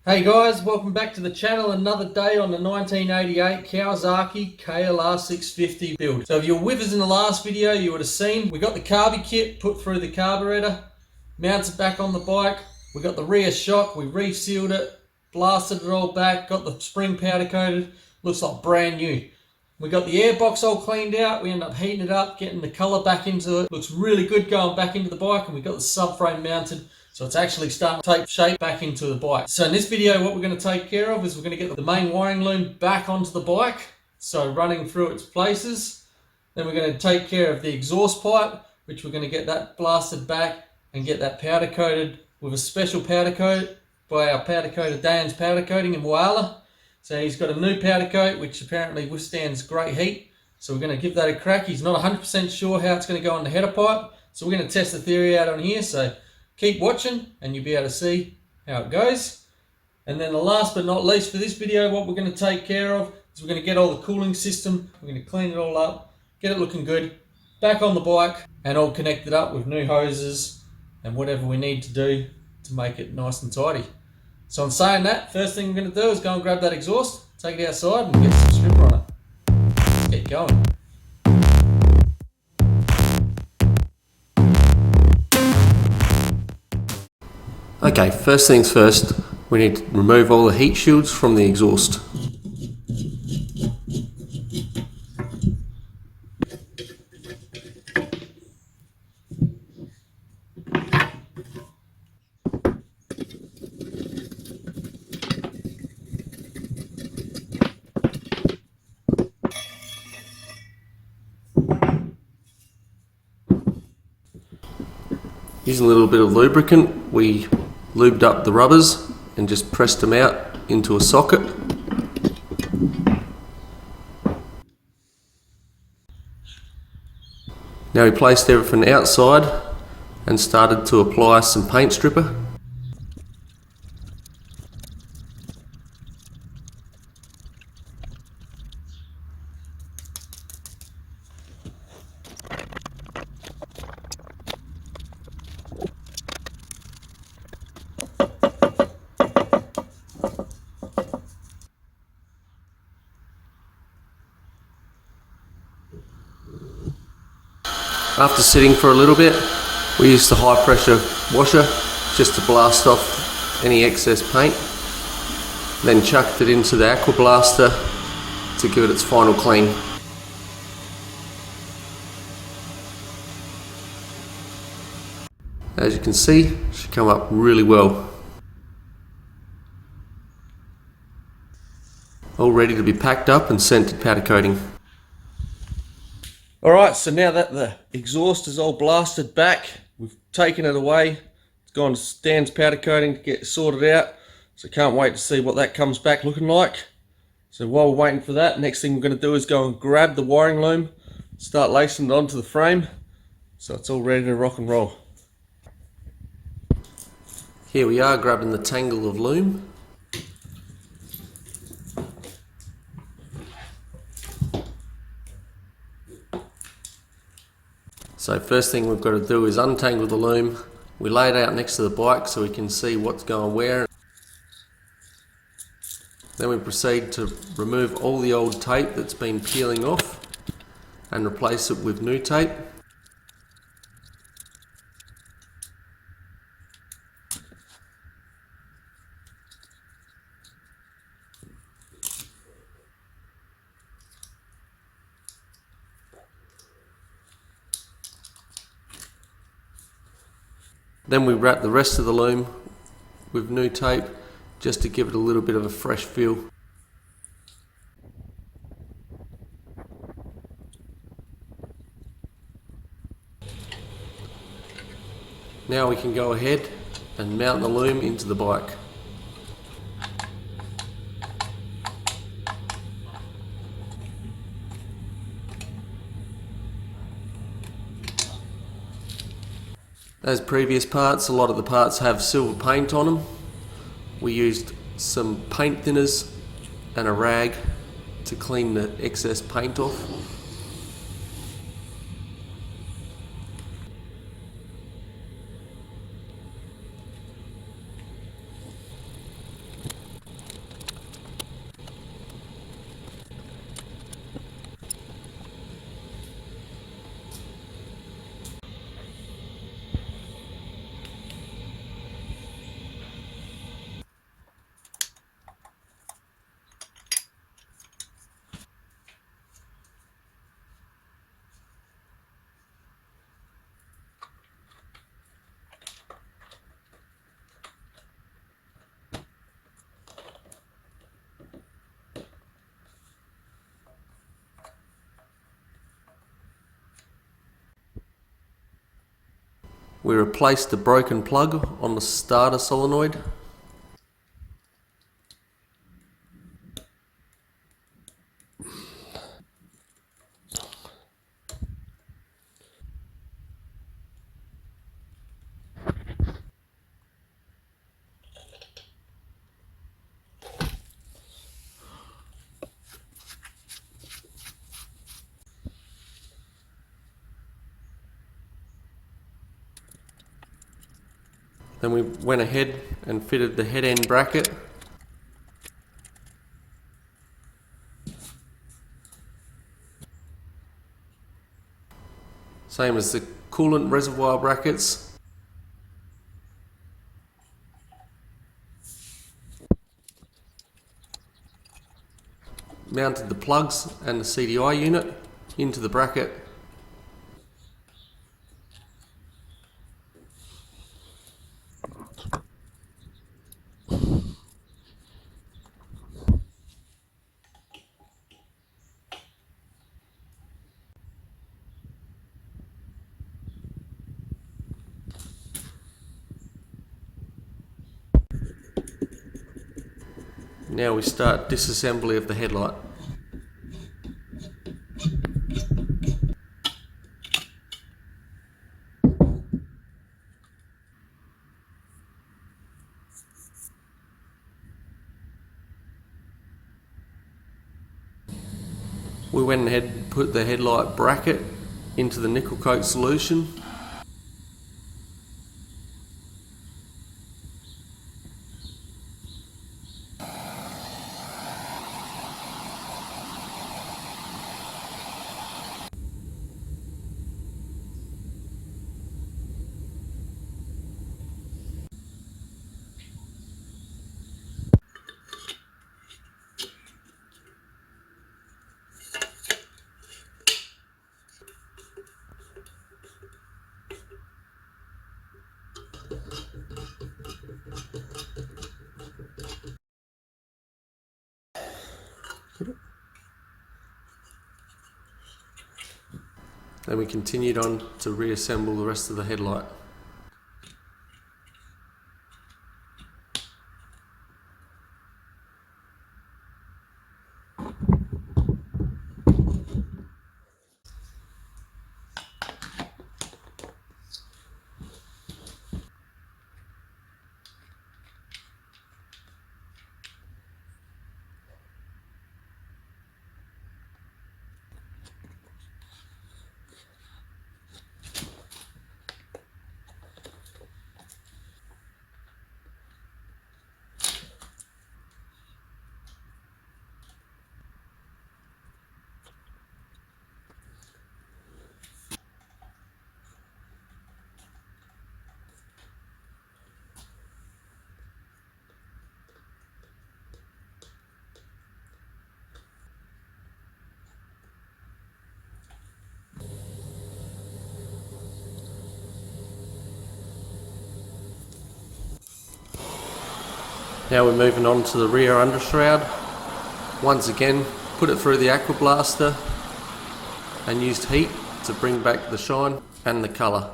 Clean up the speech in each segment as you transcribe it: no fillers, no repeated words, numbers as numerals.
Hey guys, welcome back to the channel. Another day on the 1988 Kawasaki KLR650 build. So if you were with us in the last video, you would have seen we got the carby kit put through the carburetor, mounted back on the bike. We got the rear shock, we resealed it, blasted it all back, got the spring powder coated, looks like brand new. We got the airbox all cleaned out, we ended up heating it up, getting the colour back into it. Looks really good going back into the bike, and we got the subframe mounted. So it's actually starting to take shape back into the bike. So in this video, what we're going to take care of is we're going to get the main wiring loom back onto the bike. So running through its places. Then we're going to take care of the exhaust pipe, which we're going to get that blasted back and get that powder coated with a special powder coat by our powder coater Dan's Powder Coating in Whyalla. So he's got a new powder coat, which apparently withstands great heat. So we're going to give that a crack. He's not 100% sure how it's going to go on the header pipe. So we're going to test the theory out on here. So keep watching and you'll be able to see how it goes. And then the last but not least for this video, what we're going to take care of is we're going to get all the cooling system, we're going to clean it all up, get it looking good, back on the bike and all connected up with new hoses and whatever we need to do to make it nice and tidy. So in saying that, first thing we're going to do is go and grab that exhaust, take it outside and get some stripper on it. Let's get going. Okay, first things first, we need to remove all the heat shields from the exhaust. Using a little bit of lubricant, we lubed up the rubbers and just pressed them out into a socket. Now we placed everything outside and started to apply some paint stripper. After sitting for a little bit, we used the high pressure washer just to blast off any excess paint. Then chucked it into the aqua blaster to give it its final clean. As you can see, it should come up really well. All ready to be packed up and sent to powder coating. Alright, so now that the exhaust is all blasted back, we've taken it away, it's gone to Dan's Powder Coating to get sorted out, so can't wait to see what that comes back looking like. So while we're waiting for that, next thing we're going to do is go and grab the wiring loom, start lacing it onto the frame, so it's all ready to rock and roll. Here we are grabbing the tangle of loom. So first thing we've got to do is untangle the loom. We lay it out next to the bike so we can see what's going where. Then we proceed to remove all the old tape that's been peeling off and replace it with new tape. Then we wrap the rest of the loom with new tape just to give it a little bit of a fresh feel. Now we can go ahead and mount the loom into the bike. As previous parts, a lot of the parts have silver paint on them. We used some paint thinners and a rag to clean the excess paint off. We replaced the broken plug on the starter solenoid. Then we went ahead and fitted the head end bracket. Same as the coolant reservoir brackets. Mounted the plugs and the CDI unit into the bracket. Now we start disassembly of the headlight. We went ahead and put the headlight bracket into the nickel coat solution. Then we continued on to reassemble the rest of the headlight. Now we're moving on to the rear undershroud. Once again, put it through the aqua blaster and used heat to bring back the shine and the colour.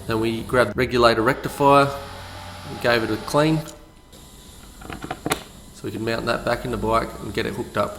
Then we grabbed regulator rectifier and gave it a clean so we can mount that back in the bike and get it hooked up.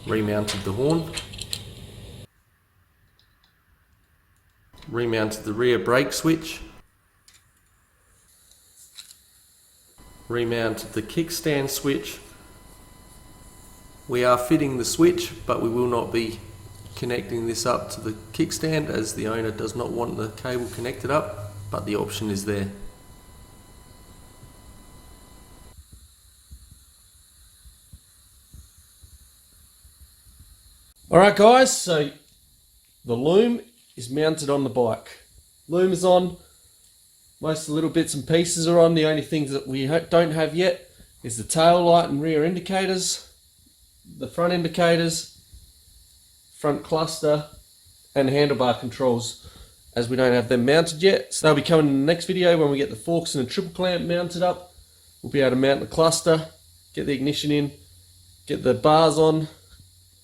Remounted the horn, remounted the rear brake switch, remounted the kickstand switch. We are fitting the switch, but we will not be connecting this up to the kickstand as the owner does not want the cable connected up, but the option is there. Alright guys, so the loom is mounted on the bike. Loom is on, most of the little bits and pieces are on. The only things that we don't have yet is the tail light and rear indicators, the front indicators, front cluster and handlebar controls, as we don't have them mounted yet. So they'll be coming in the next video when we get the forks and the triple clamp mounted up. We'll be able to mount the cluster, get the ignition in, get the bars on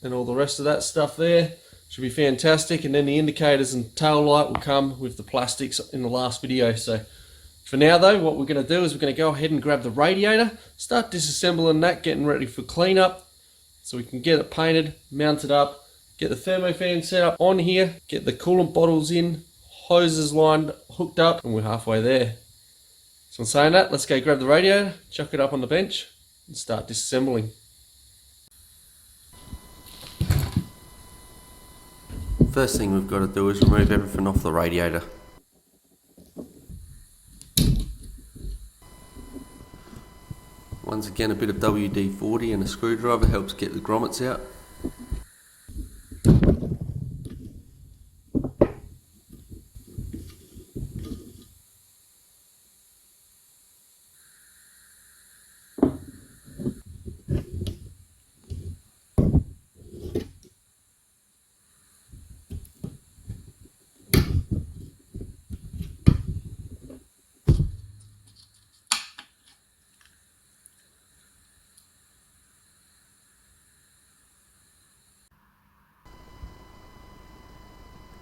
and all the rest of that stuff there. Should be fantastic. And then the indicators and tail light will come with the plastics in the last video. So for now though, what we're going to do is we're going to go ahead and grab the radiator, start disassembling that, getting ready for cleanup so we can get it painted, mounted up, get the thermofan set up on here, get the coolant bottles in, hoses lined, hooked up, and we're halfway there. So in saying that, let's go grab the radiator, chuck it up on the bench and start disassembling. First thing we've got to do is remove everything off the radiator. Once again, a bit of WD-40 and a screwdriver helps get the grommets out.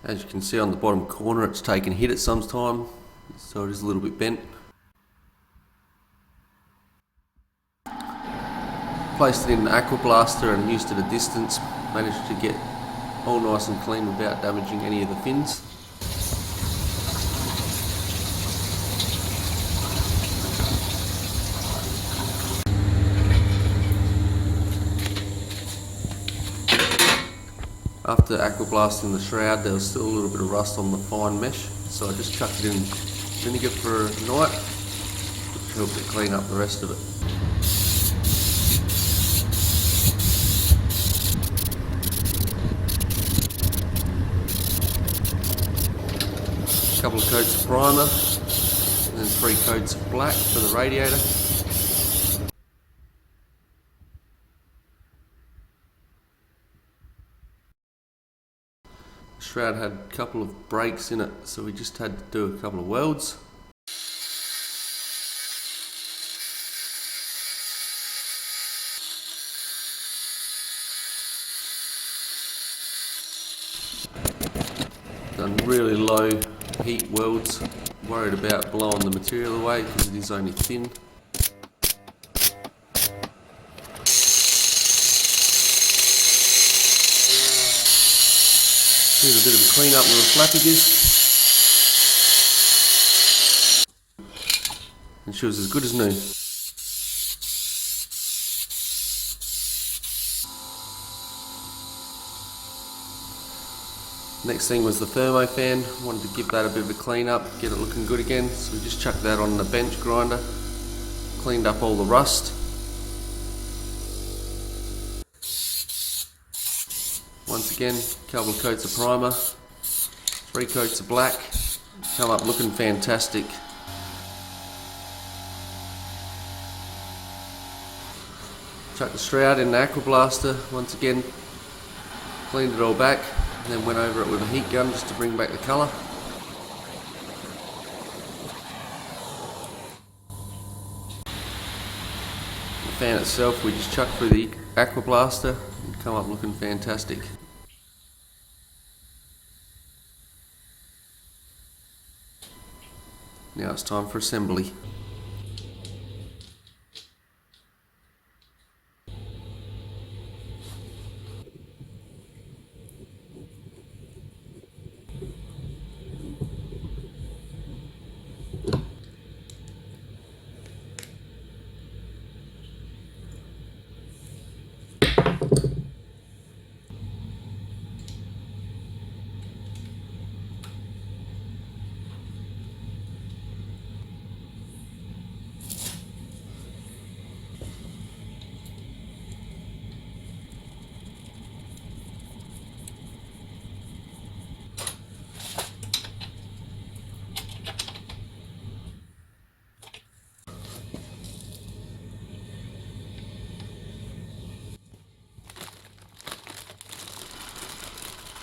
As you can see on the bottom corner, it's taken a hit at some time, so it is a little bit bent. Placed it in the aqua blaster and used it a distance, managed to get all nice and clean without damaging any of the fins. After aqua blasting the shroud, there was still a little bit of rust on the fine mesh, so I just chucked it in vinegar for a night, which helped it clean up the rest of it. A couple of coats of primer, and then 3 coats of black for the radiator. The shroud had a couple of breaks in it, so we just had to do a couple of welds. Done really low heat welds, worried about blowing the material away because it is only thin. Here's a bit of a clean up with a flappy disc. And she was as good as new. Next thing was the thermofan. Wanted to give that a bit of a clean up, get it looking good again. So we just chucked that on the bench grinder, cleaned up all the rust. Once again, a couple of coats of primer, 3 coats of black, come up looking fantastic. Chucked the shroud in the aqua blaster, once again, cleaned it all back, and then went over it with a heat gun just to bring back the colour. The fan itself we just chucked through the aqua blaster and come up looking fantastic. Now it's time for assembly.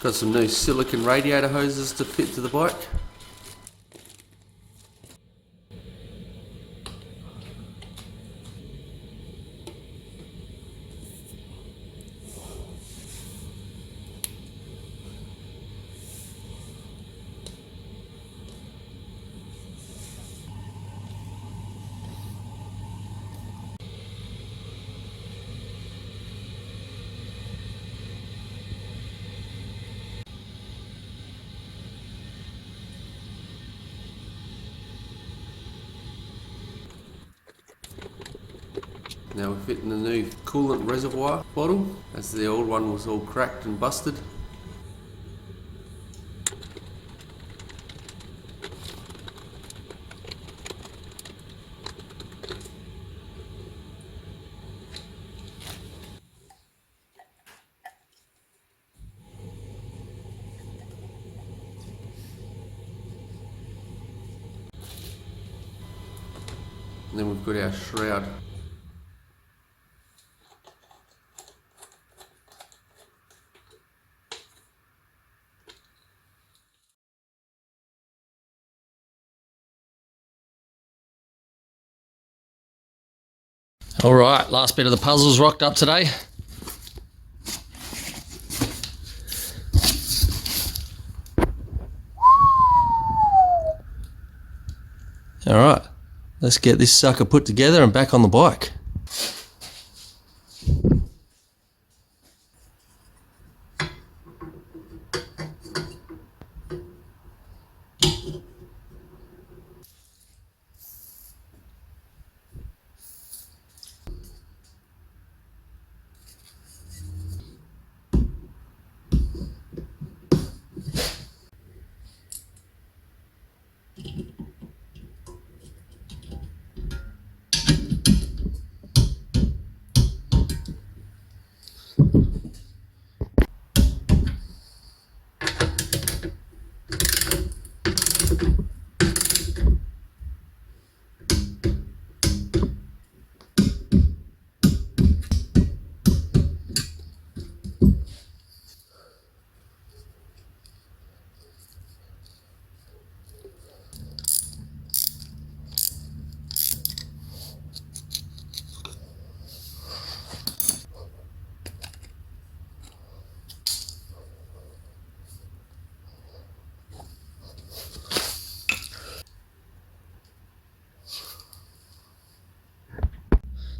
Got some new silicone radiator hoses to fit to the bike. Now we're fitting the new coolant reservoir bottle, as the old one was all cracked and busted. And then we've got our shroud. All right, last bit of the puzzle's rocked up today. All right, let's get this sucker put together and back on the bike.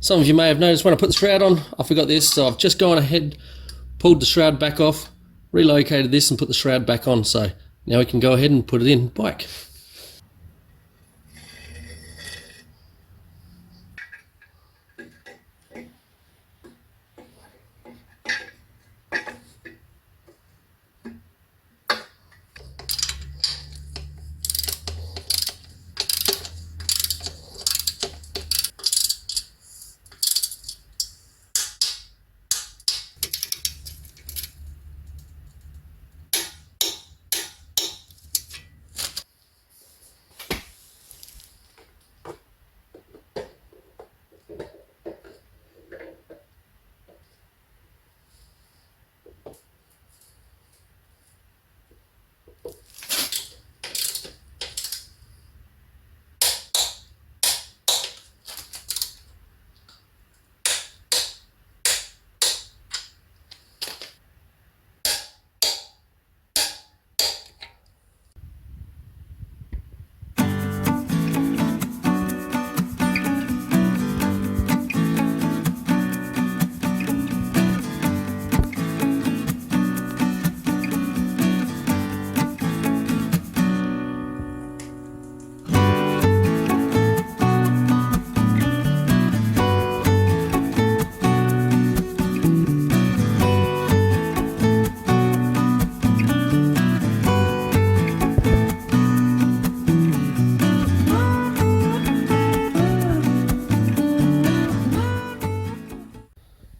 Some of you may have noticed when I put the shroud on, I forgot this, so I've just gone ahead, pulled the shroud back off, relocated this and put the shroud back on, so now we can go ahead and put it in bike.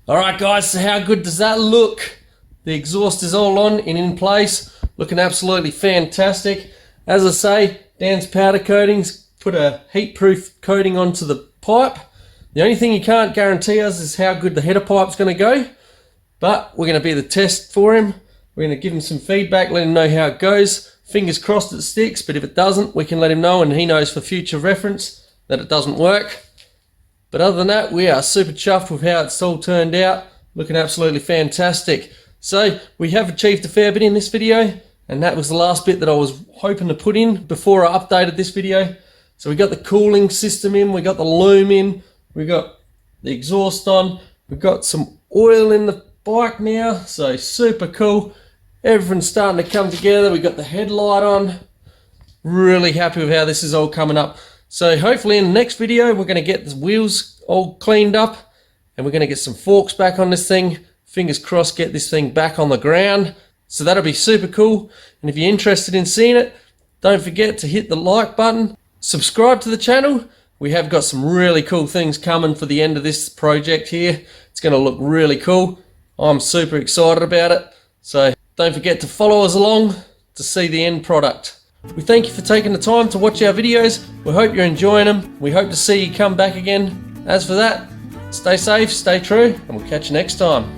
Alright guys, so how good does that look? The exhaust is all on and in place, looking absolutely fantastic. As I say, Dan's powder coatings put a heat-proof coating onto the pipe. The only thing he can't guarantee us is how good the header pipe's going to go, but we're going to be the test for him. We're going to give him some feedback, let him know how it goes. Fingers crossed it sticks, but if it doesn't, we can let him know and he knows for future reference that it doesn't work. But other than that, we are super chuffed with how it's all turned out. Looking absolutely fantastic. So we have achieved a fair bit in this video, and that was the last bit that I was hoping to put in before I updated this video. So we got the cooling system in, we got the loom in, we got the exhaust on, we've got some oil in the bike now, so super cool. Everything's starting to come together. We got the headlight on. Really happy with how this is all coming up. So hopefully in the next video we're going to get the wheels all cleaned up and we're going to get some forks back on this thing. Fingers crossed, get this thing back on the ground. So that'll be super cool. And if you're interested in seeing it, don't forget to hit the like button. Subscribe to the channel. We have got some really cool things coming for the end of this project here. It's going to look really cool. I'm super excited about it. So don't forget to follow us along to see the end product. We thank you for taking the time to watch our videos. We hope you're enjoying them. We hope to see you come back again. As for that, stay safe, stay true, and we'll catch you next time.